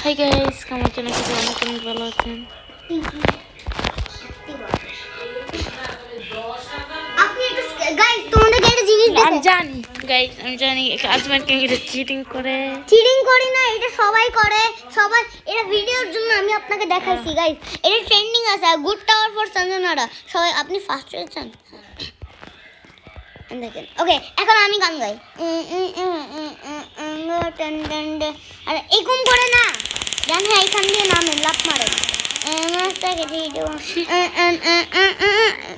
Hi guys, কেমন আছেন? আশা করি অনেক ভালো আছেন। আমি জানি গাইস, আমি জানি আজমান কে এটা চিটিং করি না, এটা সবাই করে। সবাই এটা ভিডিওর জন্য আমি আপনাকে দেখাইছি গাইস। এটা ট্রেন্ডিং আছে, গুড টাওয়ার ফর সঞ্জনারা। সবাই আপনি ফার্স্ট হয়েছেন দেখেন। ওকে, এখন আমি গান গাই। আর এরকম করে না জান, হ্যাঁ এখান দিয়ে নামে লাফ মারে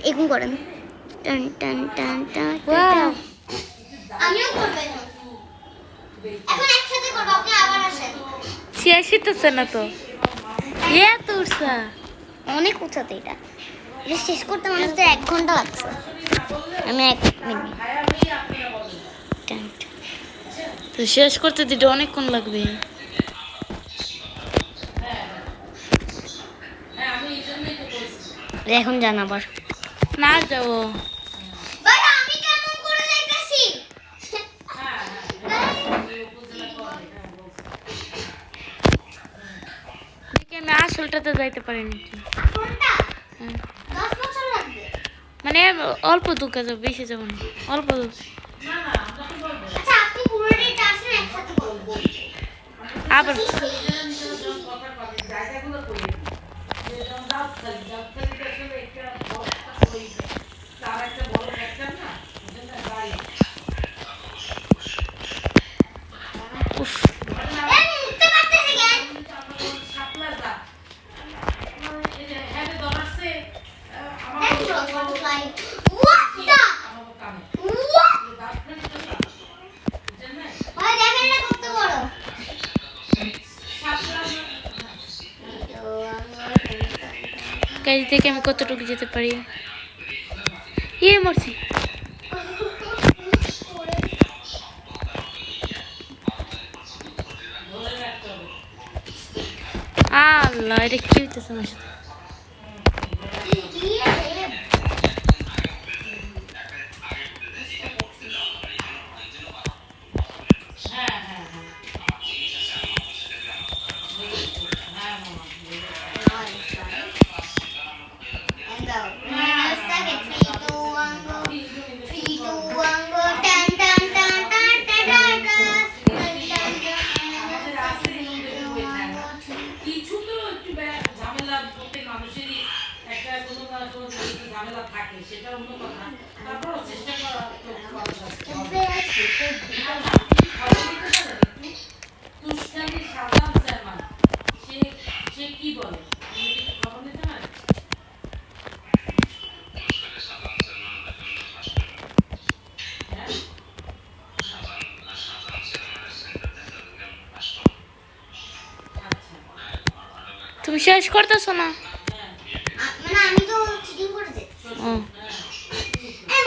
এরকম করেন। আমিও করব এখন একসাথে করব। আপনি আবার আসেন। শিখতেছে না তো এত উৎসা, অনেক উঁচাতে এটা শেষ করতে মানুষ তো 1 ঘন্টা লাগছে। আমি 1 মিনিট তো শেষ করতে দিতে অনেকক্ষণ লাগবে। এখন জান আবার না যাবো। আমি কেমন করে যাইতাছি? আমি আসলটাতে যাইতে পারিনি। কোনটা? 10 বছর লাগবে। মানে অল্প দূর যাবো, বেশি যাবো না, অল্প দূর। আচ্ছা, আপনি পুরোটাই আসেন একসাথে করব। আবার গাড়ি থেকে আমি কতটুকু যেতে পারি? মরছি। আল্লাহ, এটা কি হইতেছে আমার সাথে? তুমি শেষ করতেছো না? মানে আমি তো চিটিং করে যাচ্ছি।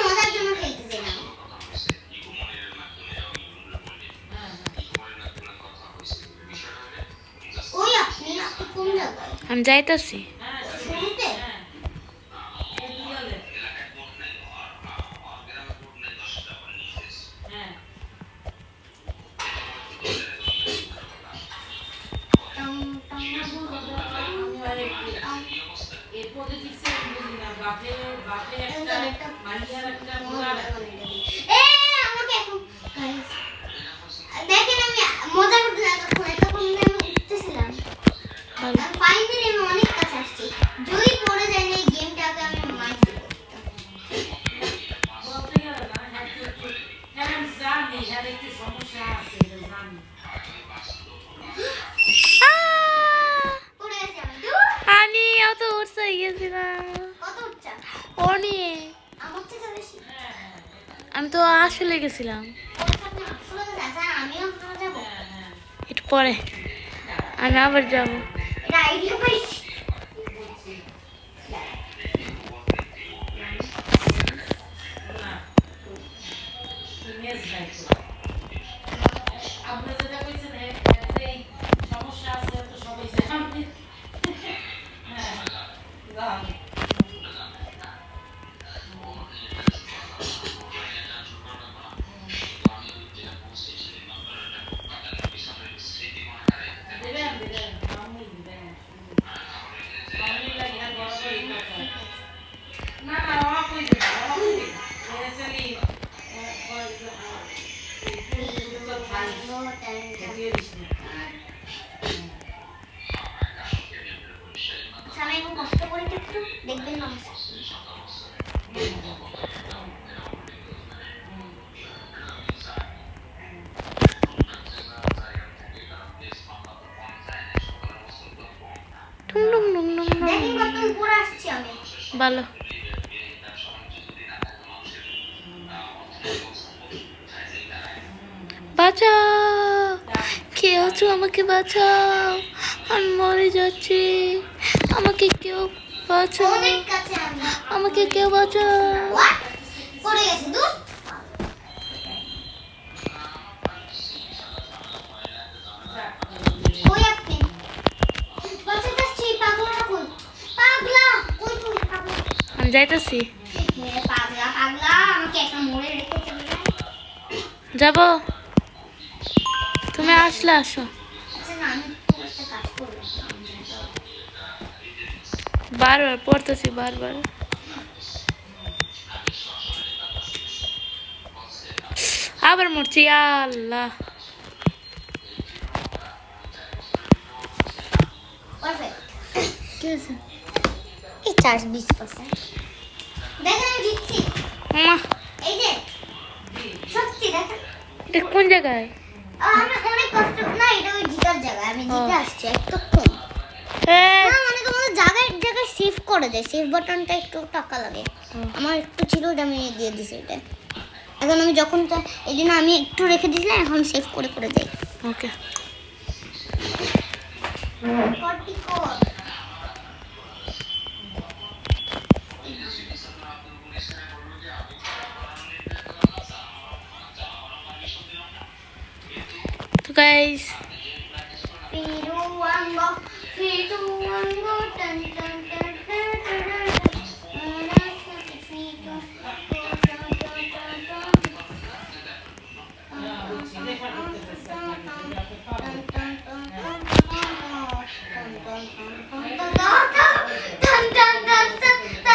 মজার জন্য খেলতেছি না। ওই আপনি কোন জায়গায়? আমি যাইতাছি। শুরুতে দেখেন, আমি মজা করতে এতক্ষণ আমি উঠতেছিলাম। ফাইনালি আমি অনেক কাছে আসছি। যদি পড়ে যায় না এই গেমটাকে আমি মাইন্ড আমি অত উৎসাহ গেছিলাম অনেক। আমি তো আসলে গেছিলাম একটু পরে, আমি আবার যাবো। আচ্ছা আমি এখন কষ্ট করে একটু দেখবেন না দেখেন কত উপরে আসছি আমি ভালো বাঁচাও কে আছো আমাকে বাঁচাও আমি মরে যাচ্ছি আমাকে কেউ বাঁচাও অনেক কাছে আমি আমাকে কেউ বাঁচাও What? পড়ে গেছে দূর কই আপনি বাচ্চাটা সেই পাগলাটা কই পাগলা কই তুই পাগলা আমি যাইতেছি মেরে পাগলা পাগলা আমাকে একটা মোড়ে রেখে চলে যায় যাব তুমি আসলে আসো আচ্ছা না আমি একটু একটা কাজ করব বারবার পড়তেছি বারবার আবার মরছি ইয়া আল্লাহ পারফেক্ট কি হয়েছে এই চার্জ 20% দেখেন আমি জিতছি মা এই যে সত্যি দেখেন এটা কোন জায়গায় আমি অনেক কষ্ট না এটা ওই জিতার জায়গা আমি জিতে আসছি একটুক্ষণ না মানে তোমাদের জায়গায় জায়গায় সেভ করে দেয় সেভ বাটনটা একটু টাকা লাগে আমার একটু ছিল ওটা আমি দিয়ে দিছি এটা এখন আমি যখন এই জন্য আমি একটু রেখে দিয়েছিলাম এখন সেভ করে করে যাই ওকে তো গাইস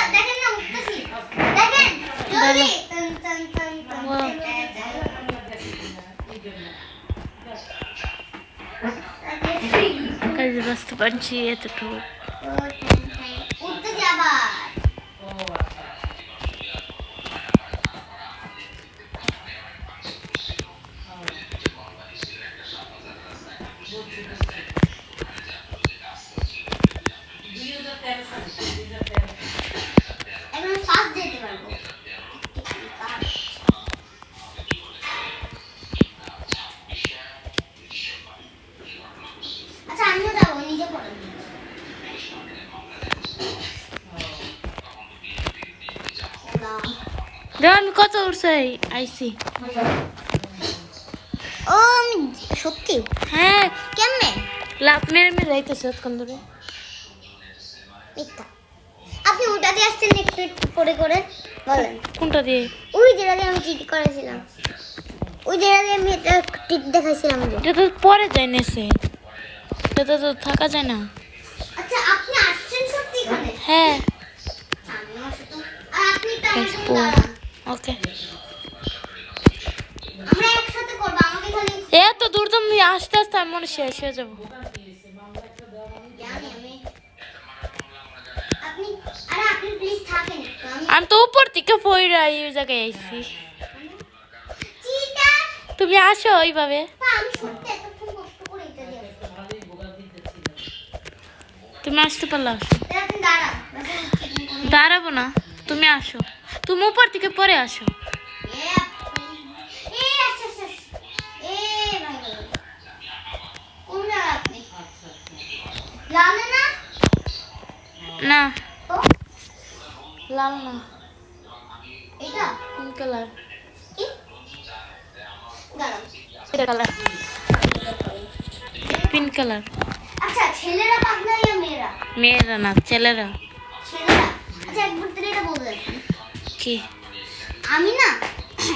দেখেন না উঠতেছি দেখেন জলদি গাইস বুঝতে পারছি এতটুকু উঠতেছি আবার এখন ফাস্ট যেতে পারবো আচ্ছা আমিও যাবো নিজে পড়ে দেখো আমি কত উঠছে আইসি ও আমি সত্যি হ্যাঁ কেমনে লাভ মেরে মেরে যাইতেছে অতক্ষণ ধরে মিথ্যা আপনি ওটা দিয়ে আসছেন একটু একটু করে করে বলেন কোনটা দিয়ে ওই যেটা দিয়ে আমি টিক করেছিলাম ওই যেটা দিয়ে আমি একটা টিক দেখাইছিলাম যে এটা তো পরে যায় নেছে এটা তো থাকা যায় না আচ্ছা আপনি আসছেন সত্যি এখানে হ্যাঁ আমি আসি তো আর আপনি তো আমার সাথে Facebook. দাঁড়ান। ওকে আমরা একসাথে করব আমাকে খালি এত দূর তো আমি আস্তে আস্তে আমি মনে হয় শেষ হয়ে যাবো জানি আমি আপনি আরে আপনি প্লিজ থাকেন একটু আমি তো উপর থেকে পড়ে এই জায়গায় আইছি চিটা তুমি আসো ওইভাবে আমি সত্যি এতক্ষণ কষ্ট করে এটা দিয়ে তুমি আসতে পারলে আসো আপনি দাঁড়ান দাঁড়াবো না তুমি আসো তুমি উপর থেকে পরে আসো না লাল না পিঙ্ক কালার এটা কালার পিঙ্ক কালার আচ্ছা ছেলেরা পাগলা ইয়া মেয়েরা মেয়েরা না ছেলেরা ছেলেরা আচ্ছা একবার তাহলে এটা বলবেন কি আমি না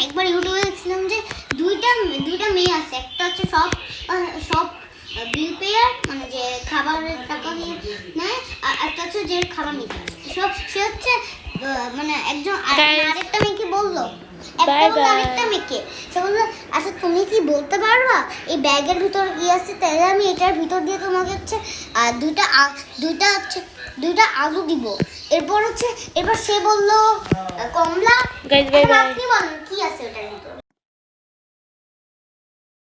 একবার ইউটিউবে দেখছিলাম যে দুইটা মেয়ে আছে একটা হচ্ছে সব বিল পেয়ার মানে যে খাবারের টাকা দিয়ে নেয় আর একটা হচ্ছে যে খাবার নিতে আসে। সে হচ্ছে মানে একজন Guys. আরেকটা মেয়েকে বললো একটা Bye বললো bye. আরেকটা মেয়েকে। সে বললো আচ্ছা তুমি কি বলতে পারবা এই ব্যাগের ভিতর কি আছে, তাহলে আমি এটার ভিতর দিয়ে তোমাকে হচ্ছে দুইটা আলু দিব। এরপর সে বললো কমলা। Guys, bye এখন bye. আপনি বলেন কি আছে ওটার ভিতর?